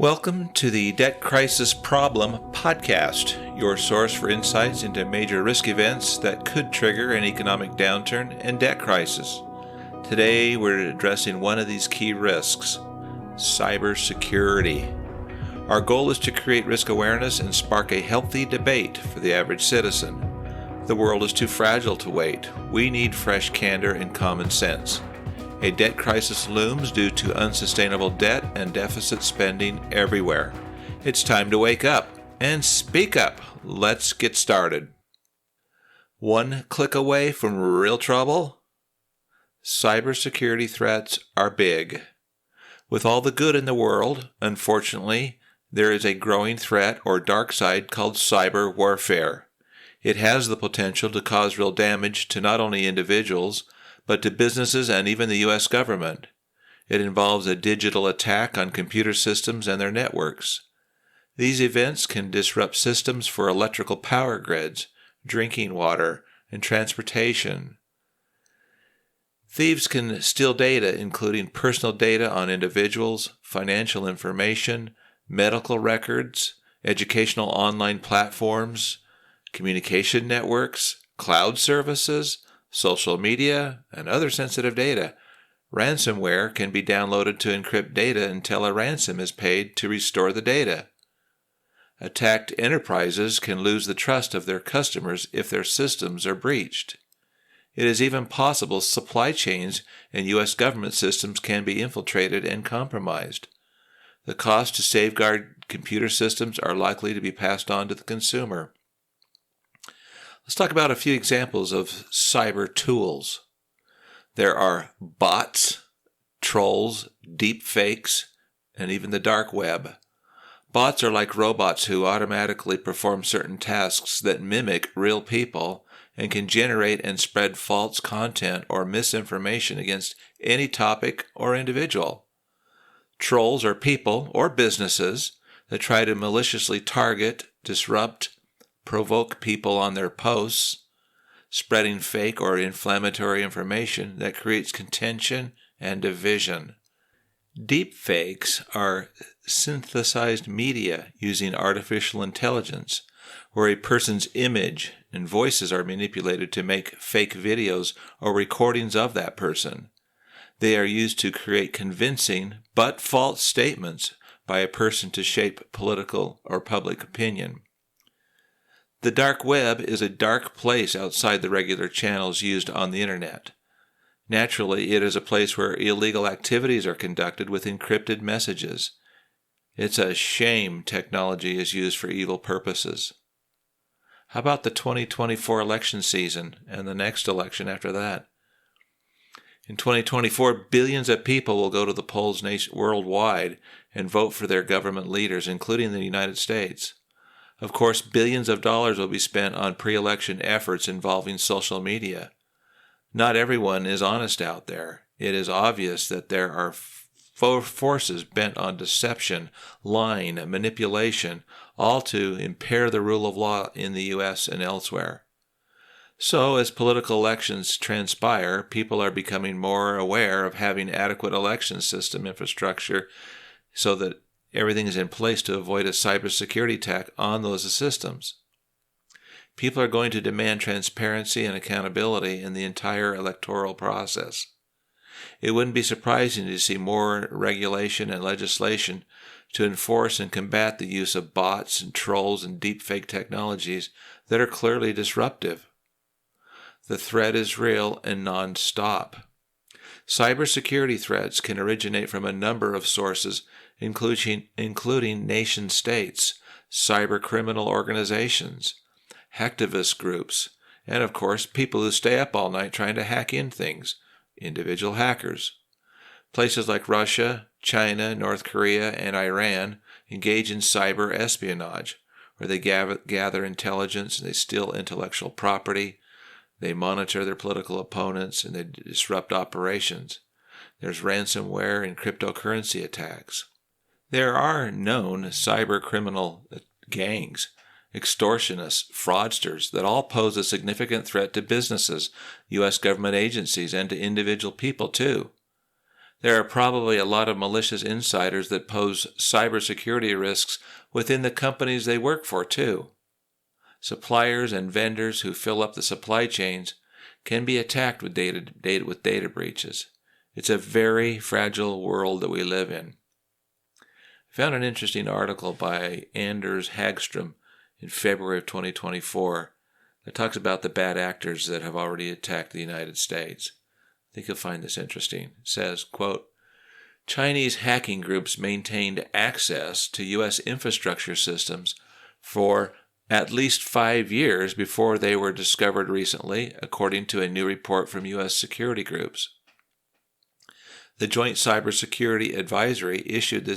Welcome to the Debt Crisis Problem Podcast, your source for insights into major risk events that could trigger an economic downturn and debt crisis. Today, we're addressing one of these key risks, cybersecurity. Our goal is to create risk awareness and spark a healthy debate for the average citizen. The world is too fragile to wait. We need fresh candor and common sense. A debt crisis looms due to unsustainable debt and deficit spending everywhere. It's time to wake up and speak up. Let's get started. One click away from real trouble? Cybersecurity threats are big. With all the good in the world, unfortunately, there is a growing threat or dark side called cyber warfare. It has the potential to cause real damage to not only individuals, but to businesses and even the U.S. government. It involves a digital attack on computer systems and their networks. These events can disrupt systems for electrical power grids, drinking water, and transportation. Thieves can steal data, including personal data on individuals, financial information, medical records, educational online platforms, communication networks, cloud services, social media, and other sensitive data. Ransomware can be downloaded to encrypt data until a ransom is paid to restore the data. Attacked enterprises can lose the trust of their customers if their systems are breached. It is even possible supply chains and U.S. government systems can be infiltrated and compromised. The cost to safeguard computer systems are likely to be passed on to the consumer. Let's talk about a few examples of cyber tools. There are bots, trolls, deep fakes, and even the dark web. Bots are like robots who automatically perform certain tasks that mimic real people and can generate and spread false content or misinformation against any topic or individual. Trolls are people or businesses that try to maliciously target, disrupt, provoke people on their posts, spreading fake or inflammatory information that creates contention and division. Deep fakes are synthesized media using artificial intelligence, where a person's image and voices are manipulated to make fake videos or recordings of that person. They are used to create convincing but false statements by a person to shape political or public opinion. The dark web is a dark place outside the regular channels used on the internet. Naturally, it is a place where illegal activities are conducted with encrypted messages. It's a shame technology is used for evil purposes. How about the 2024 election season and the next election after that? In 2024, billions of people will go to the polls worldwide and vote for their government leaders, including the United States. Of course, billions of dollars will be spent on pre-election efforts involving social media. Not everyone is honest out there. It is obvious that there are forces bent on deception, lying, manipulation, all to impair the rule of law in the U.S. and elsewhere. So, as political elections transpire, people are becoming more aware of having adequate election system infrastructure so that everything is in place to avoid a cybersecurity attack on those systems. People are going to demand transparency and accountability in the entire electoral process. It wouldn't be surprising to see more regulation and legislation to enforce and combat the use of bots and trolls and deepfake technologies that are clearly disruptive. The threat is real and non-stop. Cybersecurity threats can originate from a number of sources, including nation-states, cybercriminal organizations, hacktivist groups, and of course people who stay up all night trying to hack in things, individual hackers. Places like Russia, China, North Korea, and Iran engage in cyber espionage, where they gather intelligence and they steal intellectual property, they monitor their political opponents, and they disrupt operations. There's ransomware and cryptocurrency attacks. There are known cyber criminal gangs, extortionists, fraudsters that all pose a significant threat to businesses, U.S. government agencies, and to individual people too. There are probably a lot of malicious insiders that pose cybersecurity risks within the companies they work for, too. Suppliers and vendors who fill up the supply chains can be attacked with data breaches. It's a very fragile world that we live in. I found an interesting article by Anders Hagström in February of 2024 that talks about the bad actors that have already attacked the United States. I think you'll find this interesting. It says, quote, Chinese hacking groups maintained access to U.S. infrastructure systems for at least 5 years before they were discovered recently, according to a new report from U.S. security groups. The Joint Cybersecurity Advisory issued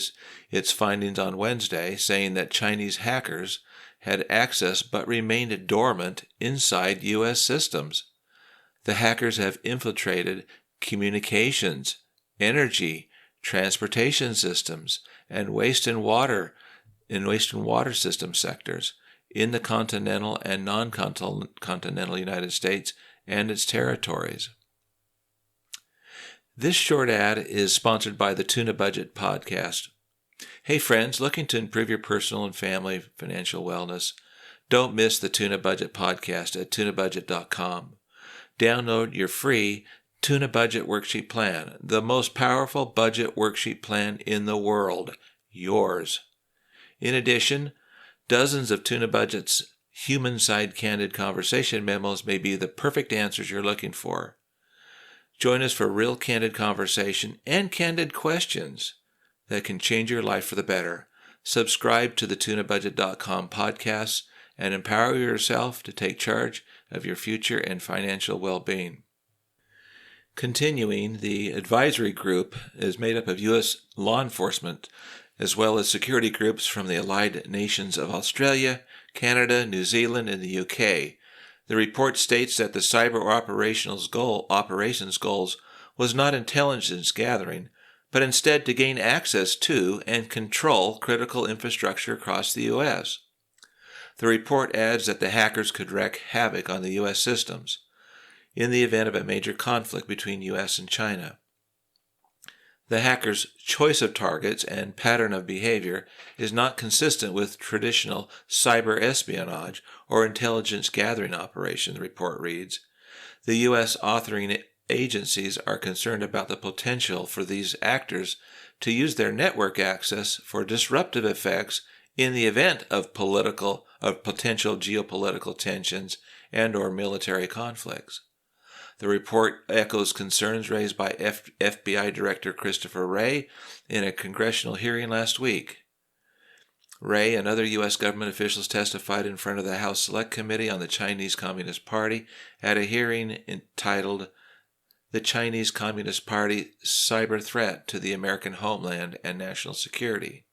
its findings on Wednesday, saying that Chinese hackers had access but remained dormant inside U.S. systems. The hackers have infiltrated communications, energy, transportation systems, and waste and water system sectors in the continental and non-continental United States and its territories. This short ad is sponsored by the Tuna Budget podcast. Hey friends, looking to improve your personal and family financial wellness? Don't miss the Tuna Budget podcast at tunabudget.com. Download your free Tuna Budget Worksheet Plan, the most powerful budget worksheet plan in the world. Yours. In addition, dozens of Tuna Budget's human-side candid conversation memos may be the perfect answers you're looking for. Join us for real candid conversation and candid questions that can change your life for the better. Subscribe to the tunabudget.com podcasts and empower yourself to take charge of your future and financial well-being. Continuing, the advisory group is made up of U.S. law enforcement as well as security groups from the allied nations of Australia, Canada, New Zealand, and the UK. The report states that the cyber operations goals was not intelligence gathering, but instead to gain access to and control critical infrastructure across the U.S. The report adds that the hackers could wreak havoc on the U.S. systems in the event of a major conflict between U.S. and China. The hackers' choice of targets and pattern of behavior is not consistent with traditional cyber espionage or intelligence gathering operation, the report reads. The U.S. authoring agencies are concerned about the potential for these actors to use their network access for disruptive effects in the event of potential geopolitical tensions and or military conflicts. The report echoes concerns raised by FBI Director Christopher Wray in a congressional hearing last week. Wray and other U.S. government officials testified in front of the House Select Committee on the Chinese Communist Party at a hearing entitled The Chinese Communist Party Cyber Threat to the American Homeland and National Security.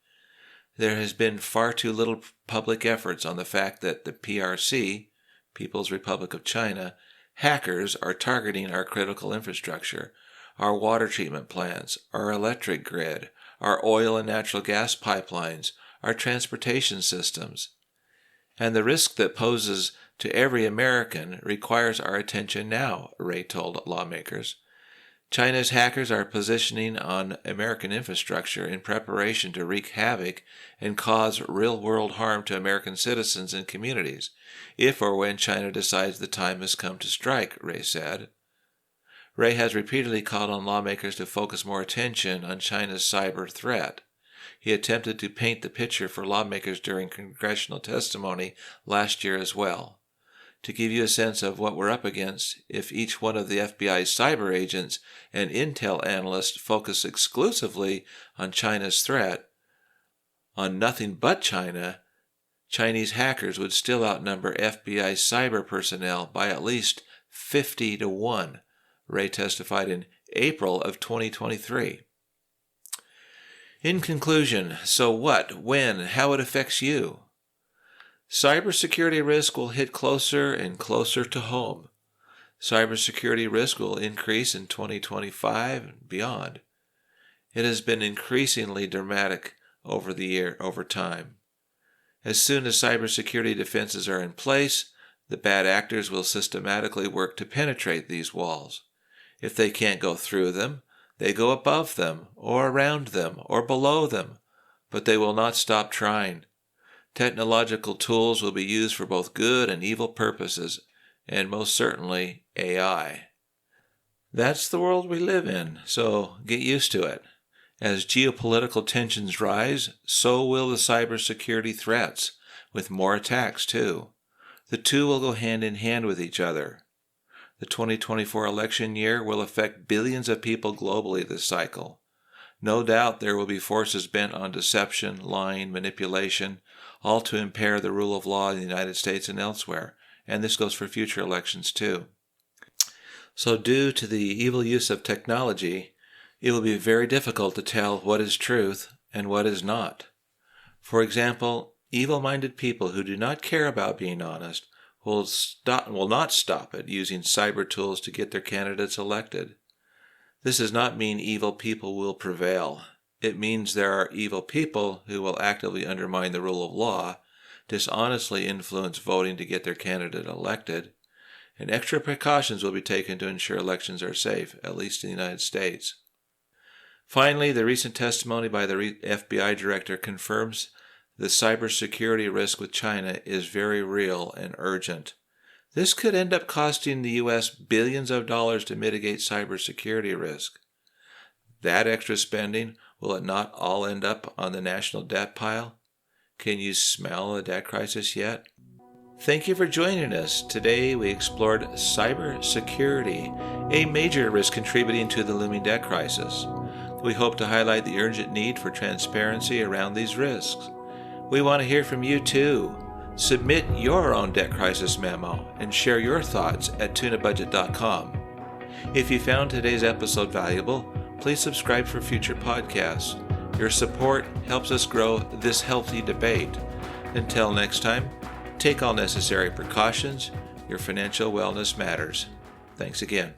There has been far too little public efforts on the fact that the PRC, People's Republic of China, hackers are targeting our critical infrastructure, our water treatment plants, our electric grid, our oil and natural gas pipelines, our transportation systems. And the risk that poses to every American requires our attention now, Wray told lawmakers. China's hackers are positioning on American infrastructure in preparation to wreak havoc and cause real-world harm to American citizens and communities, if or when China decides the time has come to strike, Wray said. Wray has repeatedly called on lawmakers to focus more attention on China's cyber threat. He attempted to paint the picture for lawmakers during congressional testimony last year as well. To give you a sense of what we're up against, if each one of the FBI's cyber agents and intel analysts focus exclusively on China's threat, on nothing but China, Chinese hackers would still outnumber FBI cyber personnel by at least 50 to 1, Wray testified in April of 2023. In conclusion, so what, when, how it affects you? Cybersecurity risk will hit closer and closer to home. Cybersecurity risk will increase in 2025 and beyond. It has been increasingly dramatic over time. As soon as cybersecurity defenses are in place, the bad actors will systematically work to penetrate these walls. If they can't go through them, They go above them, or around them, or below them, but they will not stop trying. Technological tools will be used for both good and evil purposes, and most certainly AI. That's the world we live in, so get used to it. As geopolitical tensions rise, so will the cybersecurity threats, with more attacks too. The two will go hand in hand with each other. The 2024 election year will affect billions of people globally this cycle. No doubt there will be forces bent on deception, lying, manipulation, all to impair the rule of law in the United States and elsewhere, and this goes for future elections too. So due to the evil use of technology, it will be very difficult to tell what is truth and what is not. For example, evil-minded people who do not care about being honest will not stop at using cyber tools to get their candidates elected. This does not mean evil people will prevail. It means there are evil people who will actively undermine the rule of law, dishonestly influence voting to get their candidate elected, and extra precautions will be taken to ensure elections are safe, at least in the United States. Finally, the recent testimony by the FBI director confirms the cybersecurity risk with China is very real and urgent. This could end up costing the U.S. billions of dollars to mitigate cybersecurity risk. That extra spending, will it not all end up on the national debt pile? Can you smell the debt crisis yet? Thank you for joining us. Today we explored cybersecurity, a major risk contributing to the looming debt crisis. We hope to highlight the urgent need for transparency around these risks. We want to hear from you too. Submit your own debt crisis memo and share your thoughts at tunabudget.com. If you found today's episode valuable, please subscribe for future podcasts. Your support helps us grow this healthy debate. Until next time, take all necessary precautions. Your financial wellness matters. Thanks again.